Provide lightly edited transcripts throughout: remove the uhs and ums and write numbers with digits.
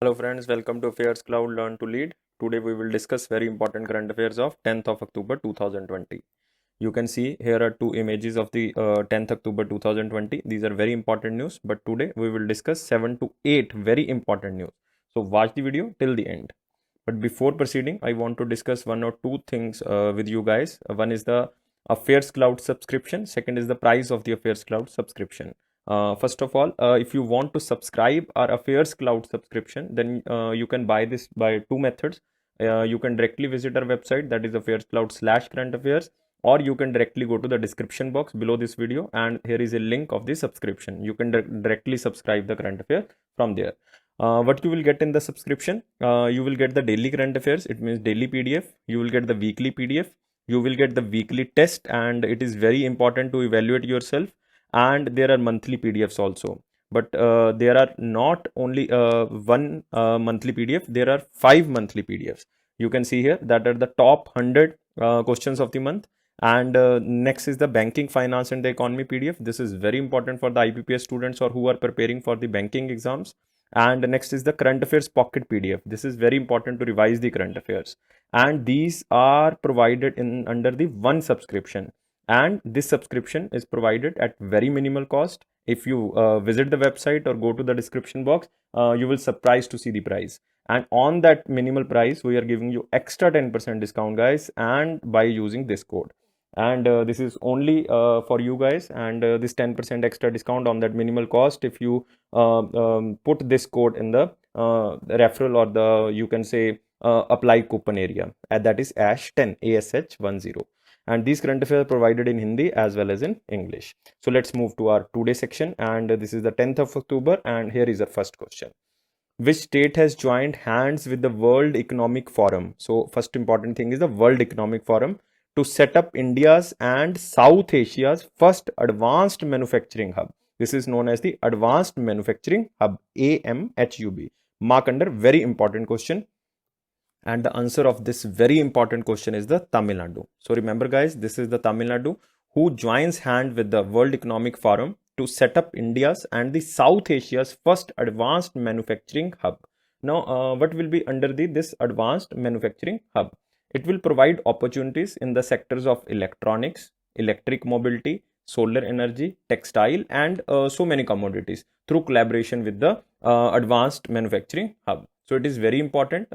Hello friends, welcome to Affairs Cloud Learn to Lead. Today we will discuss very important current affairs of 10th of October 2020. You can see here are two images of the 10th October 2020. These are very important news, but today we will discuss 7 to 8 very important news. So watch the video till the end. But before proceeding, I want to discuss one or two things with you guys. One is the Affairs Cloud subscription. Second is the price of the Affairs Cloud subscription. First of all, if you want to subscribe our Affairs Cloud subscription, then you can buy this by two methods. You can directly visit our website, that is Affairs Cloud / current affairs, or you can directly go to the description box below this video, and here is a link of the subscription. You can directly subscribe the current affair from there. What you will get in the subscription, you will get the daily current affairs, it means daily PDF. You will get the weekly PDF. You will get the weekly test, and it is very important to evaluate yourself. And there are monthly PDFs also, but there are not only one monthly PDF, there are 5 monthly PDFs. You can see here that are the top 100 questions of the month. And next is the banking, finance and the economy PDF. This is very important for the IBPS students or who are preparing for the banking exams. And next is the current affairs pocket PDF. This is very important to revise the current affairs, and these are provided in under the one subscription. And this subscription is provided at very minimal cost. If you visit the website or go to the description box, you will surprised to see the price. And on that minimal price, we are giving you extra 10% discount, guys, and by using this code. And this is only for you guys, and this 10% extra discount on that minimal cost if you put this code in the referral, or the, you can say, apply coupon area, and that is ASH10, ASH10. And these current affairs are provided in Hindi as well as in English. So let's move to our today section, and this is the 10th of October, and here is our first question. Which state has joined hands with the World Economic Forum? So first important thing is the World Economic Forum to set up India's and South Asia's first advanced manufacturing hub. This is known as the Advanced Manufacturing Hub, AMHUB. Mark under very important question. And the answer of this very important question is the Tamil Nadu. So remember guys, this is the Tamil Nadu who joins hand with the World Economic Forum to set up India's and the South Asia's first advanced manufacturing hub. Now, what will be under this advanced manufacturing hub? It will provide opportunities in the sectors of electronics, electric mobility, solar energy, textile, and so many commodities through collaboration with the advanced manufacturing hub. So it is very important.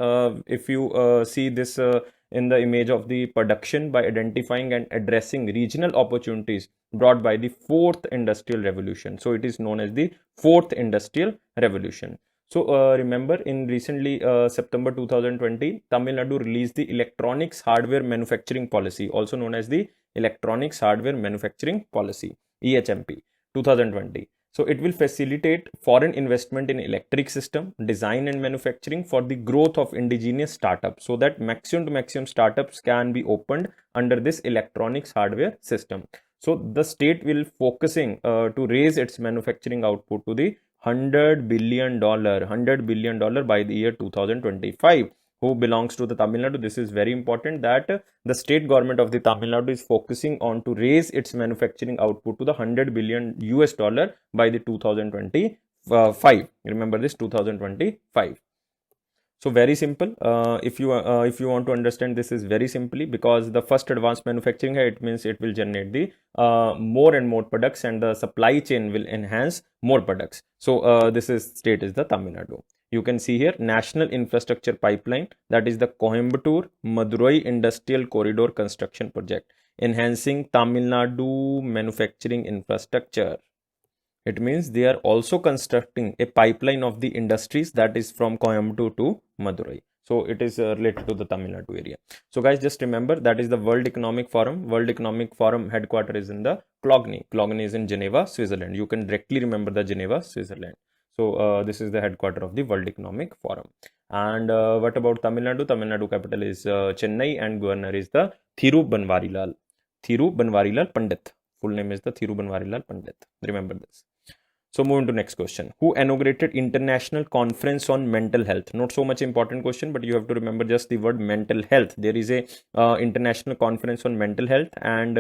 If you see this in the image of the production, by identifying and addressing regional opportunities brought by the fourth industrial revolution. So it is known as the fourth industrial revolution. So remember, in recently September 2020, Tamil Nadu released the Electronics Hardware Manufacturing Policy, also known as the Electronics Hardware Manufacturing Policy, EHMP 2020. So it will facilitate foreign investment in electric system, design and manufacturing for the growth of indigenous startups, so that maximum to maximum startups can be opened under this electronics hardware system. So the state will focusing to raise its manufacturing output to the $100 billion by the year 2025. Who belongs to the Tamil Nadu? This is very important, that the state government of the Tamil Nadu is focusing on to raise its manufacturing output to the $100 billion by the 2025. Remember this, 2025. So very simple. If you want to understand, this is very simply because the first advanced manufacturing, it means it will generate the more and more products, and the supply chain will enhance more products. So this is state is the Tamil Nadu. You can see here National Infrastructure Pipeline, that is the Coimbatore Madurai Industrial Corridor Construction Project, enhancing Tamil Nadu manufacturing infrastructure. It means they are also constructing a pipeline of the industries that is from Coimbatore to Madurai. So it is related to the Tamil Nadu area. So guys, just remember that is the World Economic Forum. World Economic Forum headquarter is in the Clogny. Clogny is in Geneva, Switzerland. You can directly remember the Geneva, Switzerland. So this is the headquarter of the World Economic Forum. And what about Tamil Nadu? Tamil Nadu capital is Chennai, and governor is the Thiru Banvarilal. Thiru Banvarilal Pandit. Full name is the Thiru Banvarilal Pandit. Remember this. So moving to next question. Who inaugurated International Conference on Mental Health? Not so much important question, but you have to remember just the word mental health. There is a International Conference on Mental Health, and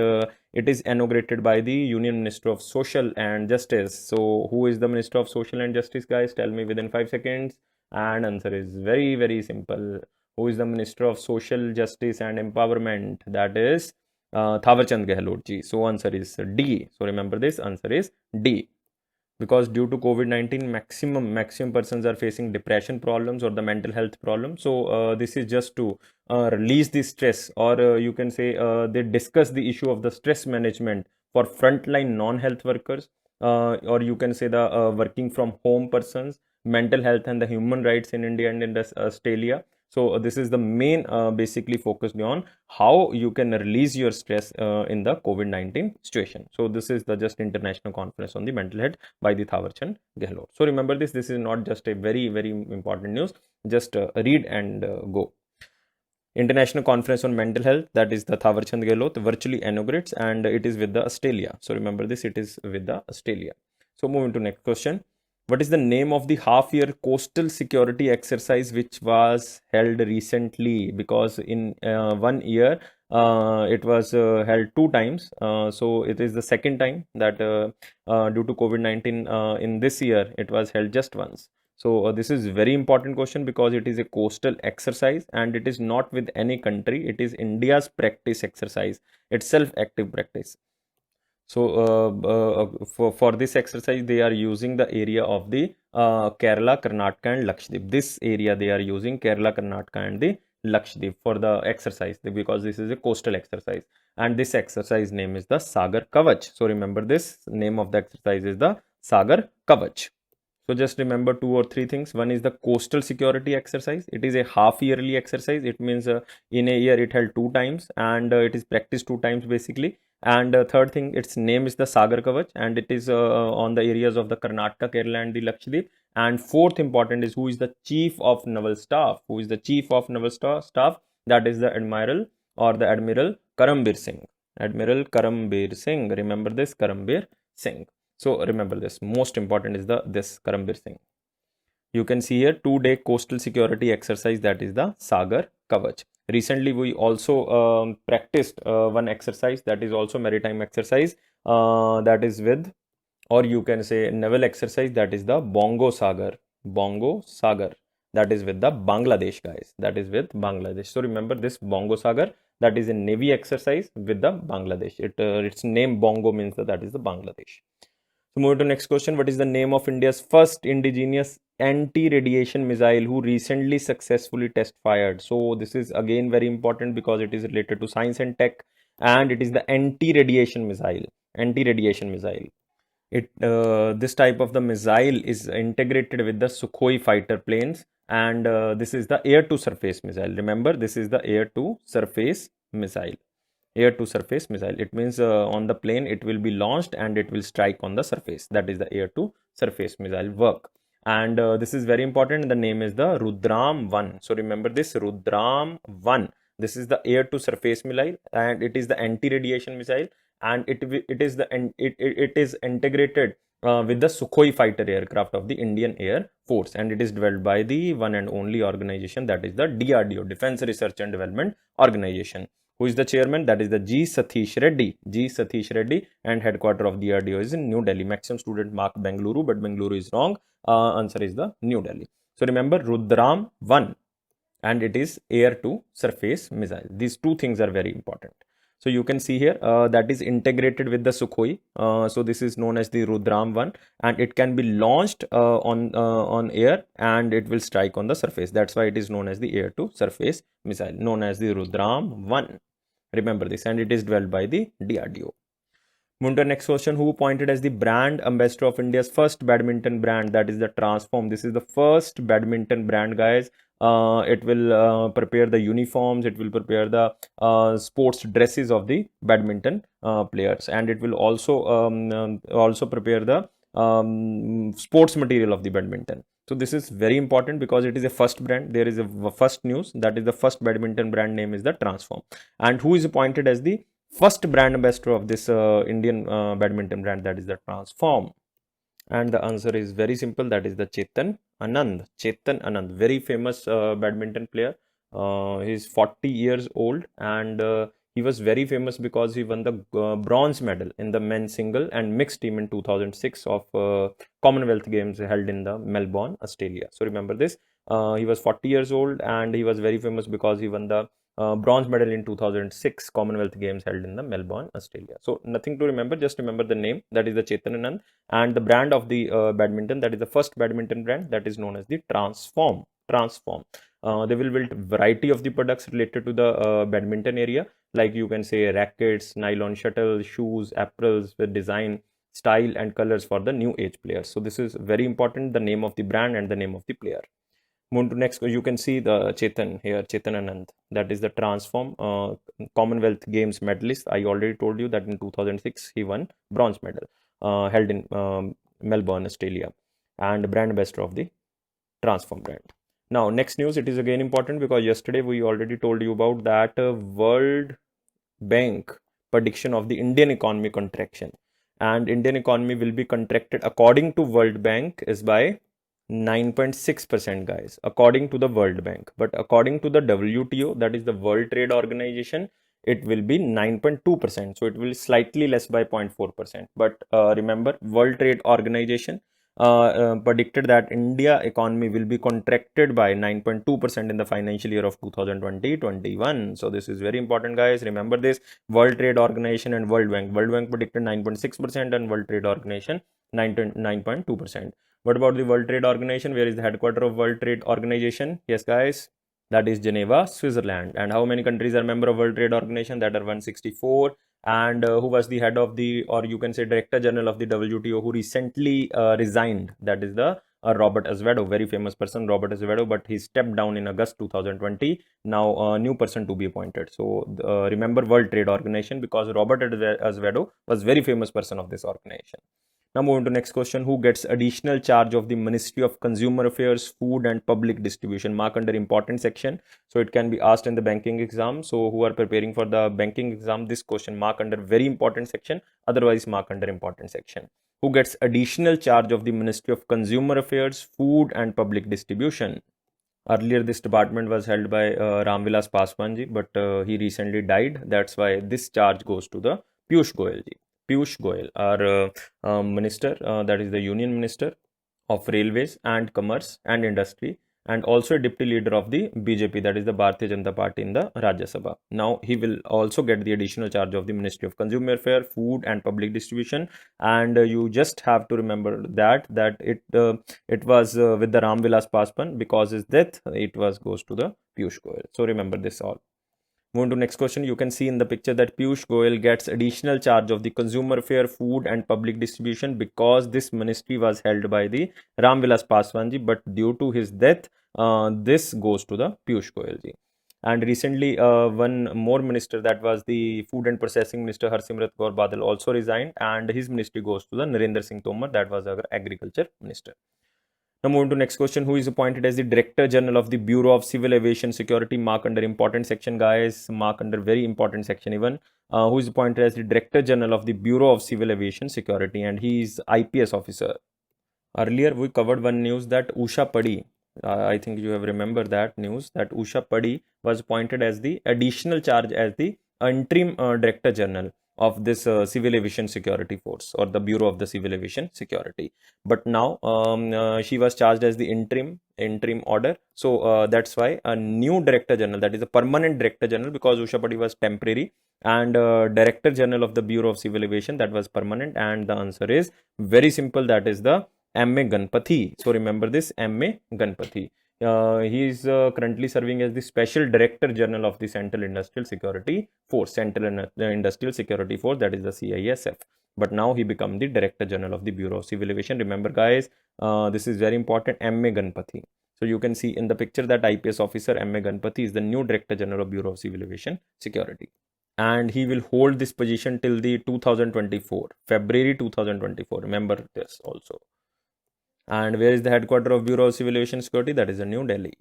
it is inaugurated by the Union Minister of Social and Justice. So who is the Minister of Social and Justice, guys? Tell me within 5 seconds. And answer is very, very simple. Who is the Minister of Social Justice and Empowerment? That is Thawarchand Gehlot ji. So answer is D. So remember this, answer is D. Because due to COVID-19, maximum persons are facing depression problems or the mental health problems. So this is just to release the stress, or you can say they discuss the issue of the stress management for frontline non-health workers, or you can say the working from home persons, mental health and the human rights in India and in Australia. So this is the main basically focused on how you can release your stress in the COVID-19 situation. So this is the just international conference on the mental health by the Thawarchand Gehlot. So remember this is not just a very, very important news. Just read and go. International Conference on Mental Health, that is the Thawarchand Gehlot, virtually inaugurates, and it is with the Australia. So remember this, it is with the Australia. So moving to next question. What is the name of the half-year coastal security exercise which was held recently? Because in 1 year, it was held 2 times. So it is the second time that due to COVID-19 in this year, it was held just once. So this is very important question because it is a coastal exercise and it is not with any country. It is India's practice exercise, itself active practice. So for this exercise, they are using the area of the Kerala, Karnataka and Lakshadweep. This area they are using Kerala, Karnataka and the Lakshadweep for the exercise because this is a coastal exercise. And this exercise name is the Sagar Kavach. So remember this name of the exercise is the Sagar Kavach. So just remember 2 or 3 things. One is the coastal security exercise. It is a half yearly exercise. It means in a year it held 2 times and it is practiced 2 times basically. And third thing, its name is the Sagar Kavach and it is on the areas of the Karnataka, Kerala and the Lakshadweep. And fourth important is who is the Chief of Naval Staff. Who is the Chief of Naval Staff? That is the Admiral or the Admiral Karambir Singh. Admiral Karambir Singh. Remember this, Karambir Singh. So remember this, most important is this Karambir Singh. You can see here 2-day coastal security exercise, that is the Sagar Kavach. Recently, we also practiced one exercise that is also maritime exercise that is with, or you can say naval exercise, that is the Bongo Sagar. Bongo Sagar. That is with the Bangladesh guys. That is with Bangladesh. So remember this Bongo Sagar. That is a Navy exercise with the Bangladesh. Its name Bongo means that is the Bangladesh. So move to next question. What is the name of India's first indigenous anti-radiation missile who recently successfully test fired? So this is again very important because it is related to science and tech, and it is the anti-radiation missile. Anti-radiation missile. This type of the missile is integrated with the Sukhoi fighter planes, and this is the air-to-surface missile. Remember, this is the air-to-surface missile. Air-to-surface missile. It means on the plane it will be launched and it will strike on the surface. That is the air-to-surface missile work. And this is very important. The name is the Rudram 1. So remember this Rudram 1. This is the air-to-surface missile, and it is the anti-radiation missile, and it is integrated with the Sukhoi fighter aircraft of the Indian Air Force, and it is developed by the one and only organization, that is the DRDO, Defense Research and Development Organization. Who is the chairman? That is the G. Satish Reddy. G. Satish Reddy, and headquarter of DRDO is in New Delhi. Maximum student mark Bengaluru, but Bengaluru is wrong. Answer is the New Delhi. So remember Rudram 1, and it is air to surface missile. These 2 things are very important. So you can see here that is integrated with the Sukhoi. So this is known as the Rudram 1, and it can be launched on air and it will strike on the surface. That's why it is known as the air to surface missile, known as the Rudram 1. Remember this, and it is developed by the DRDO. Moving to next question. Who appointed as the brand ambassador of India's first badminton brand, that is the Transform? This is the first badminton brand, guys. It will prepare the uniforms, it will prepare the sports dresses of the badminton players, and it will also prepare the sports material of the badminton. So this is very important because it is a first brand. There is a first news, that is the first badminton brand name is the Transform. And who is appointed as the first brand ambassador of this Indian badminton brand, that is the Transform? And the answer is very simple, that is the Chetan Anand. Chetan Anand, very famous badminton player. He is 40 years old, and he was very famous because he won the bronze medal in the men's single and mixed team in 2006 of Commonwealth Games held in the Melbourne, Australia. So remember this, He was 40 years old, and he was very famous because he won the bronze medal in 2006 Commonwealth Games held in the Melbourne, Australia. So nothing to remember, just remember the name, that is the Chetan Anand, and the brand of the badminton, that is the first badminton brand, that is known as the Transform. Transform. They will build variety of the products related to the badminton area, like you can say rackets, nylon shuttle, shoes, apparels with design, style and colors for the new age players. So this is very important, the name of the brand and the name of the player. Move to next, you can see the Chetan here, Chetan Anand. That is the Transform Commonwealth Games medalist. I already told you that in 2006 he won bronze medal held in Melbourne, Australia, and brand ambassador of the Transform brand. Now, next news, it is again important because yesterday we already told you about that World Bank prediction of the Indian economy contraction, and Indian economy will be contracted according to World Bank is by 9.6%, guys, according to the World Bank. But according to the WTO, that is the World Trade Organization, it will be 9.2%. So it will slightly less by 0.4%. But remember, World Trade Organization predicted that India economy will be contracted by 9.2% in the financial year of 2020-21. So this is very important, guys. Remember this: World Trade Organization and World Bank. World Bank predicted 9.6% and World Trade Organization 9.2%. What about the World Trade Organization? Where is the headquarters of World Trade Organization? Yes, guys, that is Geneva, Switzerland. And how many countries are member of World Trade Organization? That are 164. And who was the head of the, or you can say Director General of the WTO, who recently resigned? That is the Robert Azevedo, very famous person, Robert Azevedo, but he stepped down in August 2020. Now a new person to be appointed. So remember World Trade Organization, because Robert Azevedo was very famous person of this organization. Now moving to next question: who gets additional charge of the Ministry of Consumer Affairs, Food and Public Distribution? Mark under important section. So it can be asked in the banking exam. So who are preparing for the banking exam, this question mark under very important section, otherwise mark under important section. Who gets additional charge of the Ministry of Consumer Affairs, Food and Public Distribution? Earlier this department was held by Ramvilas Paswan ji, but he recently died. That's why this charge goes to the Piyush Goyal ji. Piyush Goyal, our minister, that is the Union Minister of Railways and Commerce and Industry, and also a deputy leader of the BJP, that is the Bharatiya Janata Party in the Rajya Sabha. Now he will also get the additional charge of the Ministry of Consumer Affairs, Food and Public Distribution, and you just have to remember that it was with the Ramvilas Paswan. Because his death, it goes to the Piyush Goyal. So remember this all. Move to next question. You can see in the picture that Piyush Goyal gets additional charge of the Consumer Affairs, Food and Public Distribution because this ministry was held by the Ramvilas Paswan ji, but due to his death, this goes to the Piyush Goyal ji. And recently, one more minister, that was the Food and Processing Minister Harsimrat Kaur Badal, also resigned, and his ministry goes to the Narendra Singh Tomar, that was our Agriculture Minister. Now moving to next question: who is appointed as the Director General of the Bureau of Civil Aviation Security? Mark under important section, guys. Mark under very important section even. Who is appointed as the Director General of the Bureau of Civil Aviation Security, and he is IPS officer. Earlier we covered one news that Usha Padi, I think you have remembered that news, that Usha Padi was appointed as the additional charge as the interim Director General of this Civil Aviation Security Force, or the Bureau of the Civil Aviation Security. But now she was charged as the interim order. So that's why a new Director General, that is a permanent Director General, because Usha Padi was temporary, and Director General of the Bureau of Civil Aviation, that was permanent. And the answer is very simple, that is the M.A. Ganpathy. So remember this, M.A. Ganpathy. He is currently serving as the Special Director General of the Central Industrial Security Force, Central Industrial Security Force, that is the CISF. But now he become the Director General of the Bureau of Civil Aviation. Remember, guys, this is very important, M.A. Ganpathy. So you can see in the picture that IPS officer M.A. Ganpathy is the new Director General of Bureau of Civil Aviation Security. And he will hold this position till the 2024, February 2024. Remember this also. And where is the headquarters of Bureau of Civil Aviation Security? That is in New Delhi.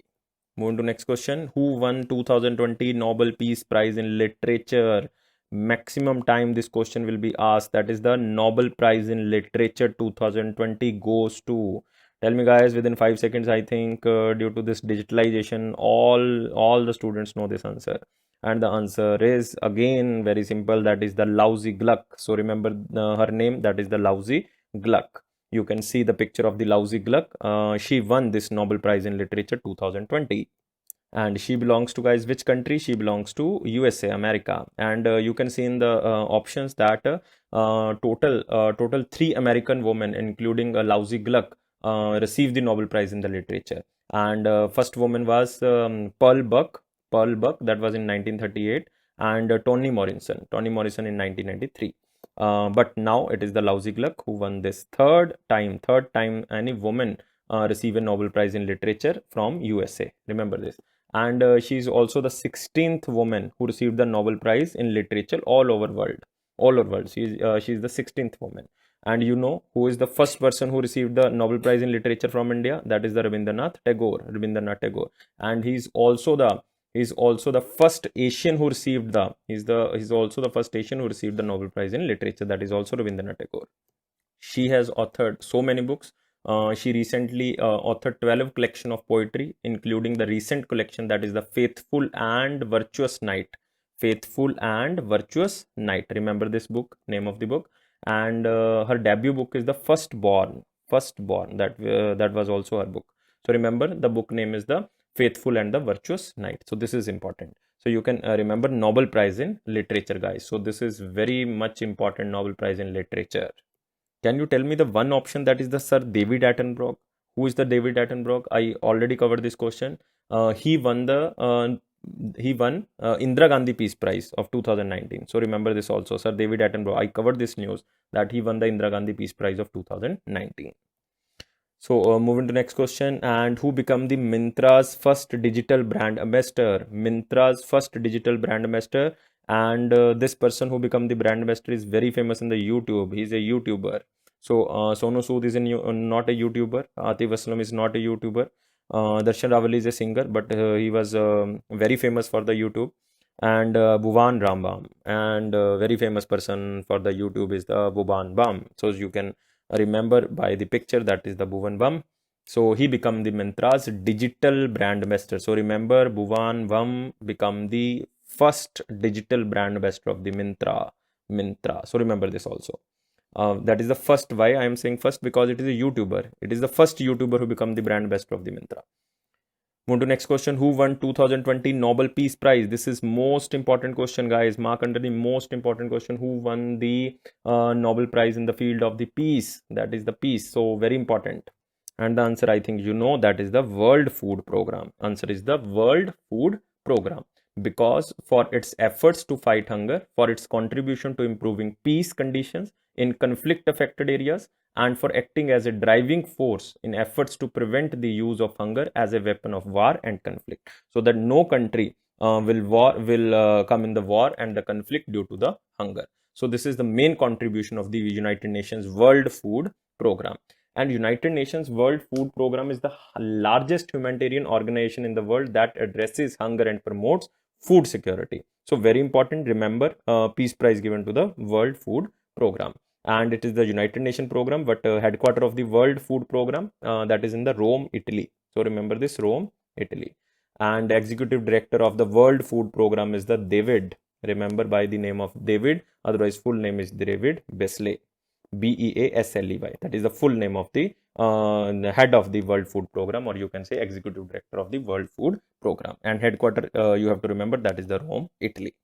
Moving to next question: who won 2020 Nobel Peace Prize in Literature? Maximum time this question will be asked. That is the Nobel Prize in Literature 2020 goes to. Tell me, guys, within 5 seconds. I think due to this digitalization, all the students know this answer. And the answer is again very simple. That is the Laozi Gluck. So remember her name. That is the Laozi Gluck. You can see the picture of the Laozi Gluck. She won this Nobel Prize in Literature 2020. And she belongs to, guys, which country? She belongs to USA, America. And you can see in the options that total 3 American women, including Laozi Gluck, received the Nobel Prize in the literature. And first woman was Pearl Buck. Pearl Buck, that was in 1938, and Toni Morrison in 1993. But now it is the Laozi Gluck who won this third time any woman receive a Nobel Prize in literature from USA. Remember this. And she is also the 16th woman who received the Nobel Prize in literature all over world. She is the 16th woman. And you know who is the first person who received the Nobel Prize in literature from India? That is the Rabindranath Tagore. And he's also the first Asian who received he's also the first Asian who received the Nobel Prize in literature. That is also Rabindranath Tagore. She has authored so many books. She recently authored 12 collection of poetry, including the recent collection, that is the Faithful and Virtuous Night. Remember this book, name of the book. And her debut book is the Firstborn. That was also her book. So remember, the book name is the Faithful and the Virtuous Night. So this is important. So you can remember Nobel Prize in Literature, guys. So this is very much important, Nobel Prize in Literature. Can you tell me the one option that is the Sir David Attenborough? Who is the David Attenborough? I already covered this question. He won Indira Gandhi Peace Prize of 2019. So remember this also, Sir David Attenborough. I covered this news that he won the Indira Gandhi Peace Prize of 2019. So moving to next question. And who become the Myntra's first digital brand ambassador? And this person who become the brand ambassador is very famous in the YouTube. He's a YouTuber. So Sonu Sood is not a YouTuber. Atif Aslam is not a YouTuber. Darshan Rawal is a singer, but he was very famous for the YouTube. And Bhuvan Rambam, and very famous person for the YouTube is the Bhuvan Bam. So you can remember by the picture, that is the Bhuvan Bam. So he become the Myntra's digital brand ambassador. So remember, Bhuvan Bam become the first digital brand ambassador of the Myntra. So remember this also. That is the first. Why I am saying first? Because it is a YouTuber. It is the first YouTuber who become the brand ambassador of the Myntra. Move to next question. Who won 2020 Nobel Peace Prize? This is most important question, guys. Mark under the most important question. Who won the Nobel Prize in the field of the peace? That is the peace. So very important. And the answer, I think you know, that is the World Food Program. Answer is the World Food Program. Because for its efforts to fight hunger, for its contribution to improving peace conditions in conflict affected areas, and for acting as a driving force in efforts to prevent the use of hunger as a weapon of war and conflict, so that no country will come in the war and the conflict due to the hunger. So this is the main contribution of the United Nations World Food Program. And United Nations World Food Program is the largest humanitarian organization in the world that addresses hunger and promotes food security. So very important, remember, Peace Prize given to the World Food Program. And it is the United Nations program, but headquarter of the World Food Program, that is in the Rome, Italy. So remember this, Rome, Italy. And executive director of the World Food Program is the David. Remember by the name of David, otherwise full name is David Beasley. Beasley. That is the full name of the head of the World Food Program, or you can say executive director of the World Food Program. And headquarter, you have to remember, that is the Rome, Italy.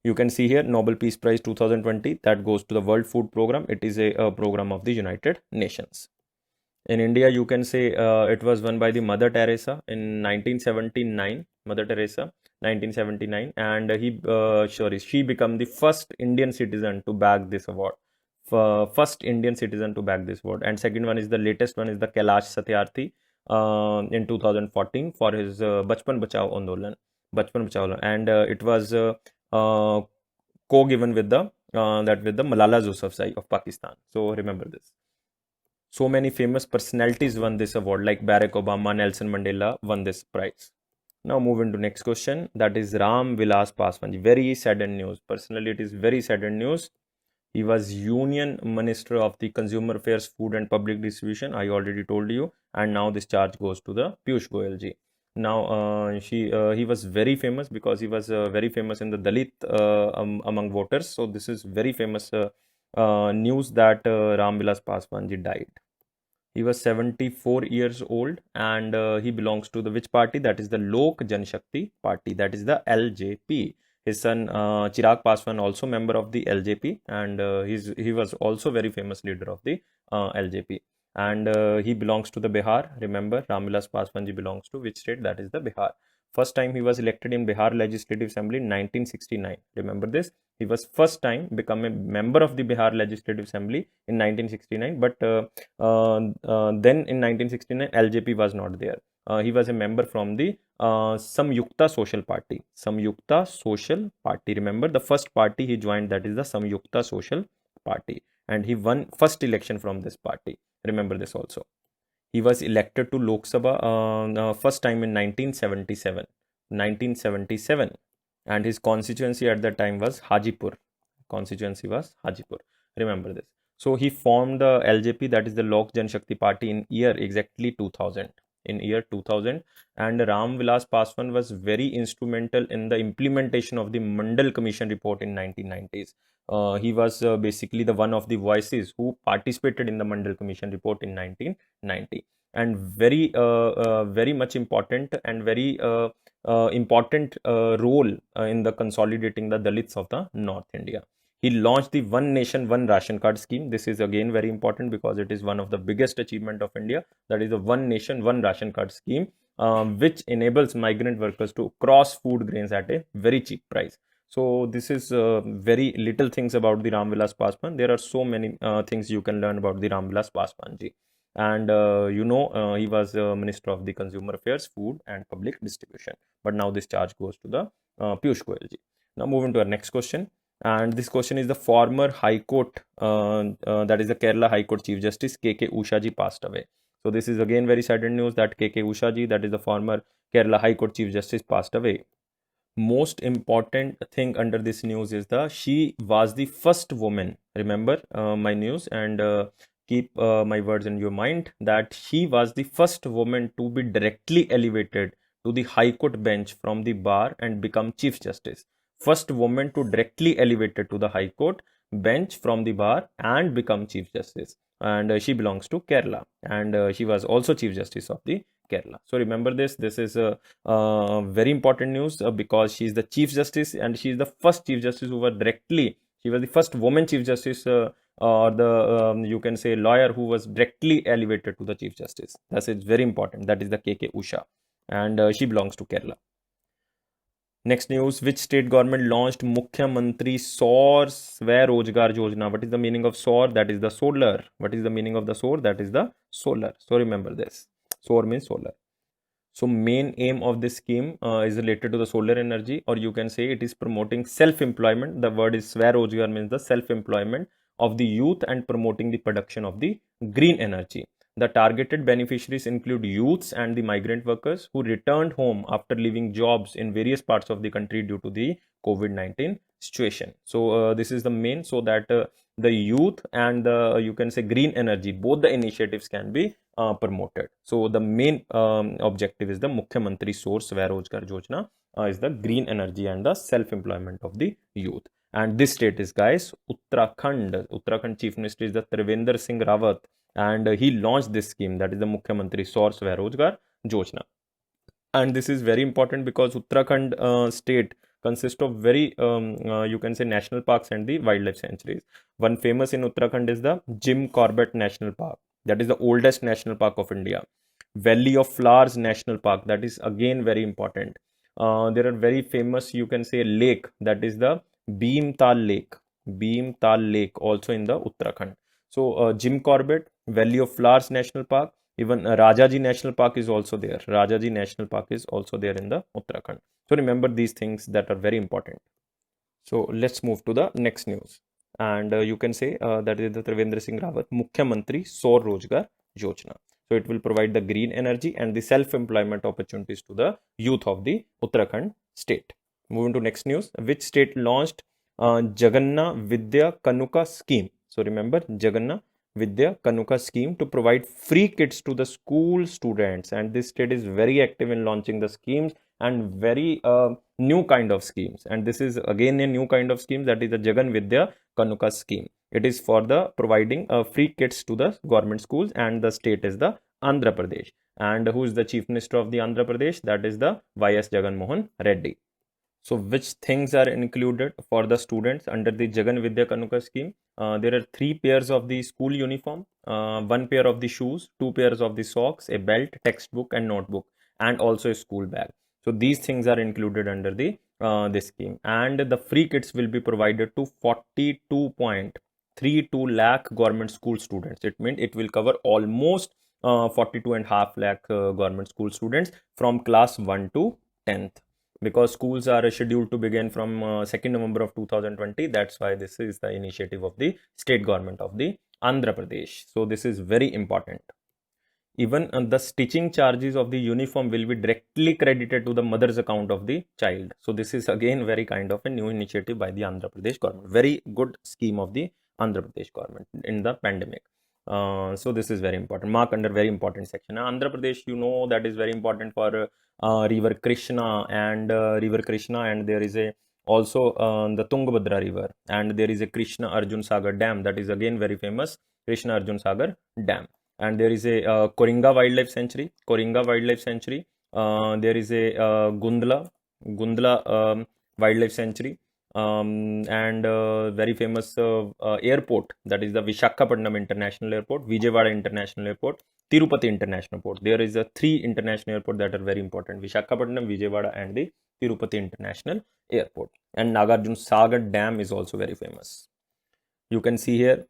You can see here Nobel Peace Prize 2020, that goes to the World Food Program. It is a program of the United Nations. In India, you can say it was won by the Mother Teresa in 1979. Mother Teresa, 1979, and she became the first Indian citizen to bag this award. First Indian citizen to bag this award. And second one is the latest one is the Kailash Satyarthi in 2014 for his Bachpan Bachao Andolan. And it was co-given with the Malala Yousafzai of Pakistan. So remember this. So many famous personalities won this award, like Barack Obama, Nelson Mandela won this prize. Now moving to next question, that is Ram Vilas Paswan. Very saddened news. Personally, it is very saddened news. He was Union Minister of the Consumer Affairs, Food and Public Distribution. I already told you. And now this charge goes to the Piyush Goyal ji. Now he was very famous because he was very famous in the Dalit among voters. So this is very famous news that Ram Vilas Paswan ji died. He was 74 years old, and he belongs to the which party? That is the Lok Janshakti Party, that is the LJP. His son Chirag Paswan also member of the LJP, and he was also very famous leader of the LJP. And he belongs to the Bihar. Remember, Ramvilas Paswan ji belongs to which state? That is the Bihar. First time he was elected in Bihar Legislative Assembly in 1969. Remember this? He was first time become a member of the Bihar Legislative Assembly in 1969, but then in 1969 LJP was not there. He was a member from the Samyukta Social Party. Samyukta Social Party. Remember the first party he joined, that is the Samyukta Social Party, and he won first election from this party. Remember this also. He was elected to Lok Sabha first time in 1977. 1977, and his constituency at that time was Hajipur. Constituency was Hajipur. Remember this. So he formed the LJP, that is the Lok Janshakti Party, in year exactly 2000. In year 2000, and Ram Vilas Paswan was very instrumental in the implementation of the Mandal Commission report in 1990s. He was basically the one of the voices who participated in the Mandal Commission report in 1990, and very much important and very important role in the consolidating the Dalits of the North India. He launched the One Nation, One Ration Card scheme. This is again very important because it is one of the biggest achievement of India. That is the One Nation, One Ration Card scheme, which enables migrant workers to cross food grains at a very cheap price. So this is very little things about the Ram Vilas Paswan. There are so many things you can learn about the Ram Vilas Paswan ji. And he was Minister of the Consumer Affairs, Food and Public Distribution. But now this charge goes to the Piyush Goyal ji. Now moving to our next question. And this question is the former High Court, that is the Kerala High Court Chief Justice K.K. Usha ji passed away. So this is again very saddened news that K.K. Usha ji, that is the former Kerala High Court Chief Justice, passed away. Most important thing under this news is she was the first woman. Remember my news, and keep my words in your mind, that she was the first woman to be directly elevated to the High Court bench from the bar and become Chief Justice. First woman to directly elevated to the High Court bench from the bar and become Chief Justice. And she belongs to Kerala, and she was also Chief Justice of the Kerala. So remember this. This is very important news because she is the Chief Justice, and she is the first Chief Justice who was directly. She was the first woman Chief Justice, or the you can say lawyer who was directly elevated to the Chief Justice. That is very important. That is the K.K. Usha, and she belongs to Kerala. Next news, which state government launched Mukhyamantri Saur Swarojgar Yojana? What is the meaning of Saur? That is the solar. What is the meaning of the Saur? That is the solar. So remember this. Saur means solar. So main aim of this scheme is related to the solar energy, or you can say it is promoting self-employment. The word is Swarojgar, means the self-employment of the youth and promoting the production of the green energy. The targeted beneficiaries include youths and the migrant workers who returned home after leaving jobs in various parts of the country due to the COVID-19 situation. So this is the main, so that the youth and the, you can say, green energy, both the initiatives can be promoted. So the main objective is the Mukhyamantri Saur Swarojgar Yojana, is the green energy and the self-employment of the youth. And this state is, guys, Uttarakhand. Uttarakhand Chief Minister is the Trivendra Singh Rawat, and he launched this scheme, that is the Mukhyamantri Saur Swarojgar Yojana. And this is very important because Uttarakhand state consists of very you can say national parks and the wildlife sanctuaries. One famous in Uttarakhand is the Jim Corbett National Park, that is the oldest national park of India. Valley of Flowers National Park, that is again very important. There are very famous, you can say, lake, that is the Bhimtal Lake. Bhimtal Lake also in the Uttarakhand. So Jim Corbett, Valley of Flowers National Park, even Rajaji National Park is also there. Rajaji National Park is also there in the Uttarakhand. So remember these things that are very important. So let's move to the next news. And you can say that is the Trivendra Singh Rawat Mukhyamantri Saur Rojgar Yojana. So it will provide the green energy and the self-employment opportunities to the youth of the Uttarakhand state. Moving to next news. Which state launched Jaganna Vidya Kanuka scheme? So remember Jaganna Vidya Kanuka scheme to provide free kits to the school students, and this state is very active in launching the schemes and very new kind of schemes. And this is again a new kind of scheme, that is the Jagan Vidya Kanuka scheme. It is for the providing free kits to the government schools, and the state is the Andhra Pradesh. And who is the Chief Minister of the Andhra Pradesh? That is the Y.S. Jagan Mohan Reddy. So which things are included for the students under the Jagan Vidya Kanuka scheme? There are 3 pairs of the school uniform, 1 pair of the shoes, 2 pairs of the socks, a belt, textbook and notebook, and also a school bag. So these things are included under the this scheme, and the free kits will be provided to 42.32 lakh government school students. It means it will cover almost 42.5 lakh government school students from class 1 to 10th, because schools are scheduled to begin from 2nd November of 2020. That's why this is the initiative of the state government of the Andhra Pradesh. So this is very important. Even the stitching charges of the uniform will be directly credited to the mother's account of the child. So this is again very kind of a new initiative by the Andhra Pradesh government. Very good scheme of the Andhra Pradesh government in the pandemic. So this is very important. Mark under very important section. Andhra Pradesh, you know, that is very important for river Krishna, and there is a also the Tungabhadra river, and there is a Krishna Arjun Sagar Dam, that is again very famous, Krishna Arjun Sagar Dam. And there is a Koringa Wildlife Sanctuary. There is a Gundla Wildlife Sanctuary, and very famous airport, that is the Visakhapatnam International Airport, Vijayawada International Airport, Tirupati International Airport. There is a 3 international airports that are very important: Visakhapatnam, Vijayawada, and the Tirupati International Airport. And Nagarjun Sagar Dam is also very famous. You can see here,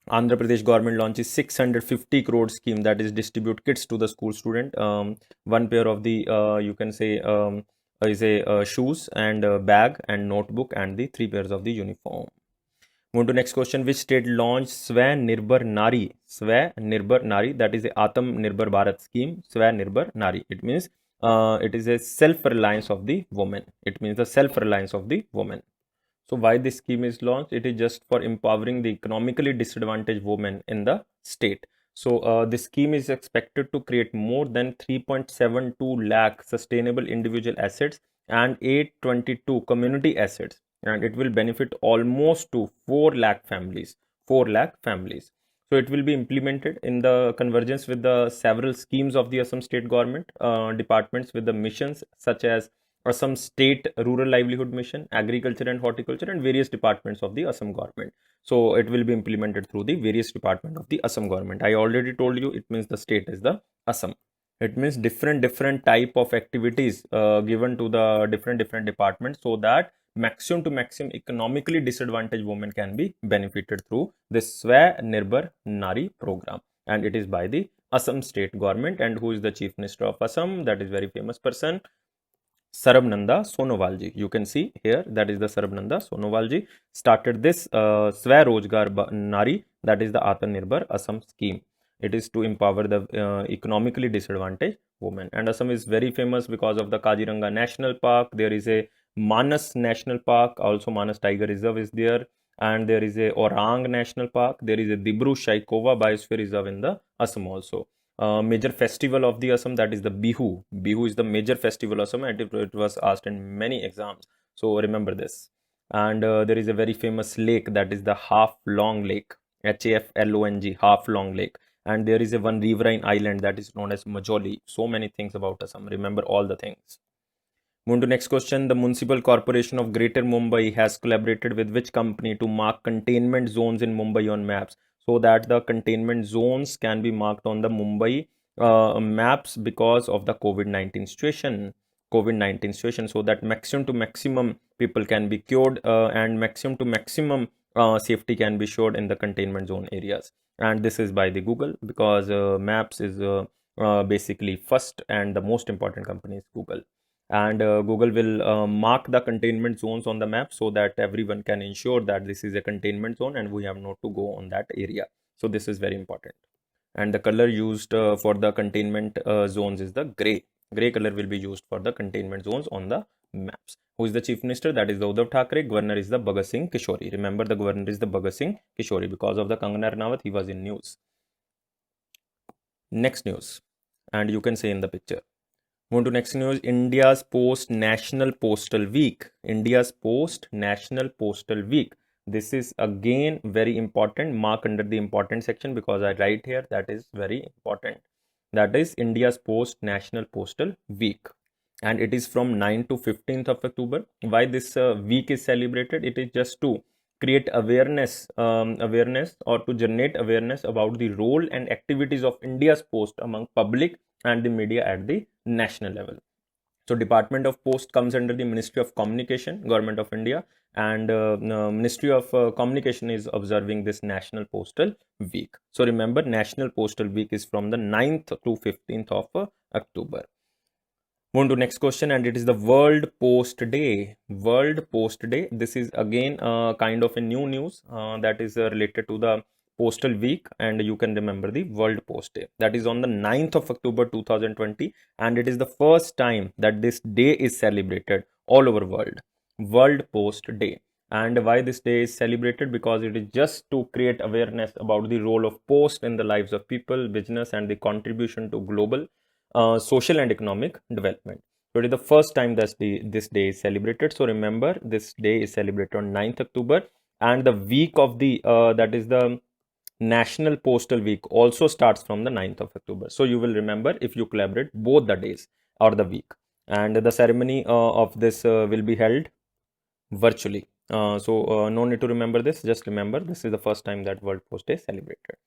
Andhra Pradesh government launches 650 crore scheme, that is distribute kits to the school student. 1 pair of the you can say is a shoes and a bag and notebook, and the 3 pairs of the uniform. Move to next question. Which state launched Sway Nirbhar Nari? Sway Nirbhar Nari, that is the Atam Nirbhar Bharat scheme. Sway Nirbhar Nari, it means it is a self-reliance of the woman. It means the self-reliance of the woman. So why this scheme is launched? It is just for empowering the economically disadvantaged women in the state. So this scheme is expected to create more than 3.72 lakh sustainable individual assets and 822 community assets, and it will benefit almost to 4 lakh families. 4 lakh families. So it will be implemented in the convergence with the several schemes of the Assam state government departments, with the missions such as Assam State Rural Livelihood Mission, Agriculture and Horticulture, and various departments of the Assam government. So it will be implemented through the various department of the Assam government. I already told you, it means the state is the Assam. It means different type of activities given to the different departments, so that maximum to maximum economically disadvantaged women can be benefited through this Sway Nirbhar Nari program, and it is by the Assam state government. And who is the Chief Minister of Assam? That is very famous person, Sarabnanda Sonowalji. You can see here, that is the Sarabnanda Sonowalji started this Sway Rozgar Nari, that is the Atmanirbhar Assam scheme. It is to empower the economically disadvantaged women. And Assam is very famous because of the Kaziranga National Park. There is a Manas National Park, also Manas Tiger Reserve is there, and there is a Orang National Park. There is a Dibru Shaikova Biosphere Reserve in the Assam also. Major festival of the Assam, that is the Bihu. Bihu is the major festival of Assam, and it was asked in many exams. So remember this. And there is a very famous lake, that is the Haflong Lake, Haflong, Haflong Lake. And there is a one riverine island that is known as Majoli. So many things about Assam. Remember all the things. Move to next question. The Municipal Corporation of Greater Mumbai has collaborated with which company to mark containment zones in Mumbai on maps, so that the containment zones can be marked on the Mumbai maps because of the COVID-19 situation. So that maximum to maximum people can be cured, and maximum to maximum safety can be showed in the containment zone areas. And this is by the Google, because maps is basically first and the most important company is Google. And Google will mark the containment zones on the map, so that everyone can ensure that this is a containment zone and we have not to go on that area. So this is very important. And the color used for the containment zones is the gray. Gray color will be used for the containment zones on the maps. Who is the Chief Minister? That is the Uddhav Thackeray. Governor is the Bhagat Singh Kishori. Remember, the governor is the Bhagat Singh Kishori. Because of the Kangana Ranaut, he was in news. Next news, and you can say in the picture. Move to next news. India's post National Postal Week. India's post National Postal Week. This is again very important. Mark under the important section because I write here that is very important. That is India's National Postal Week, and it is from 9 to 15th of October. Why this week is celebrated? It is just to create awareness or to generate awareness about the role and activities of India's Post among public and the media at the national level. So Department of Post comes under the Ministry of Communication, Government of India, and Ministry of Communication is observing this National Postal Week. So remember, National Postal Week is from the 9th to 15th of October. Move on to next question, and it is the World Post Day. World Post Day. This is again kind of a new news that is related to the Postal Week, and you can remember the World Post Day. That is on the 9th of October 2020, and it is the first time that this day is celebrated all over world. World Post Day. And why this day is celebrated? Because it is just to create awareness about the role of post in the lives of people, business, and the contribution to global social and economic development. So it is the first time that this day is celebrated. So remember, this day is celebrated on 9th October, and the week of the that is the National Postal Week also starts from the 9th of October. So you will remember if you collaborate both the days or the week. And the ceremony of this will be held virtually. No need to remember this. Just remember this is the first time that World Post Day is celebrated.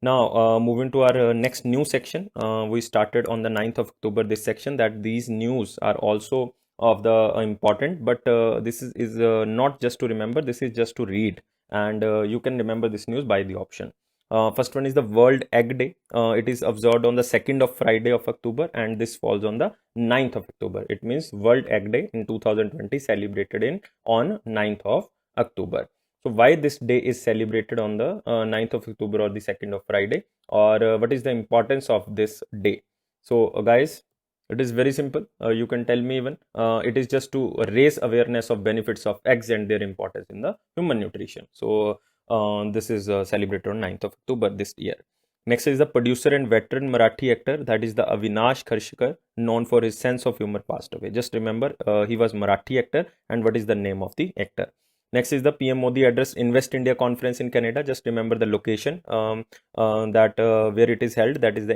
Now, moving to our next new section, we started on the 9th of October this section that these news are also of the important, but this is not just to remember, this is just to read, and you can remember this news by the option. First one is the World Egg Day. It is observed on the 2nd of Friday of October, and this falls on the 9th of October. It means World Egg Day in 2020 celebrated on 9th of October. So why this day is celebrated on the 9th of October or the 2nd of Friday, or what is the importance of this day? So guys, it is very simple. You can tell me even. It is just to raise awareness of benefits of eggs and their importance in the human nutrition. So this is celebrated on 9th of October this year. Next is the producer and veteran Marathi actor, that is the Avinash Kharshkar, known for his sense of humor, passed away. Just remember, he was Marathi actor, and what is the name of the actor? Next is the PM Modi address Invest India conference in Canada. Just remember the location where it is held. That is the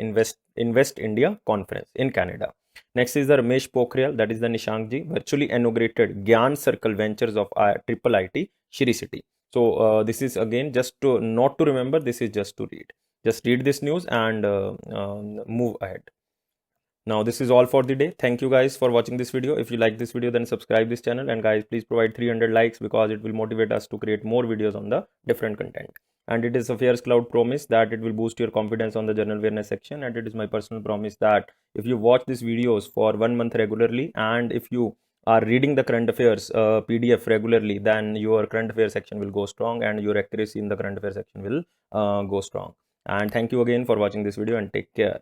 Invest India conference in Canada. Next is the Ramesh Pokhriyal, that is the Nishank ji, virtually inaugurated Gyan Circle Ventures of Triple IT, Shri City. So this is again just to not to remember. This is just to read. Just read this news and move ahead. Now this is all for the day. Thank you guys for watching this video. If you like this video, then subscribe this channel, and guys, please provide 300 likes because it will motivate us to create more videos on the different content. And it is a Affairs Cloud promise that it will boost your confidence on the general awareness section, and it is my personal promise that if you watch these videos for 1 month regularly, and if you are reading the current affairs PDF regularly, then your current affairs section will go strong and your accuracy in the current affairs section will go strong. And thank you again for watching this video, and take care.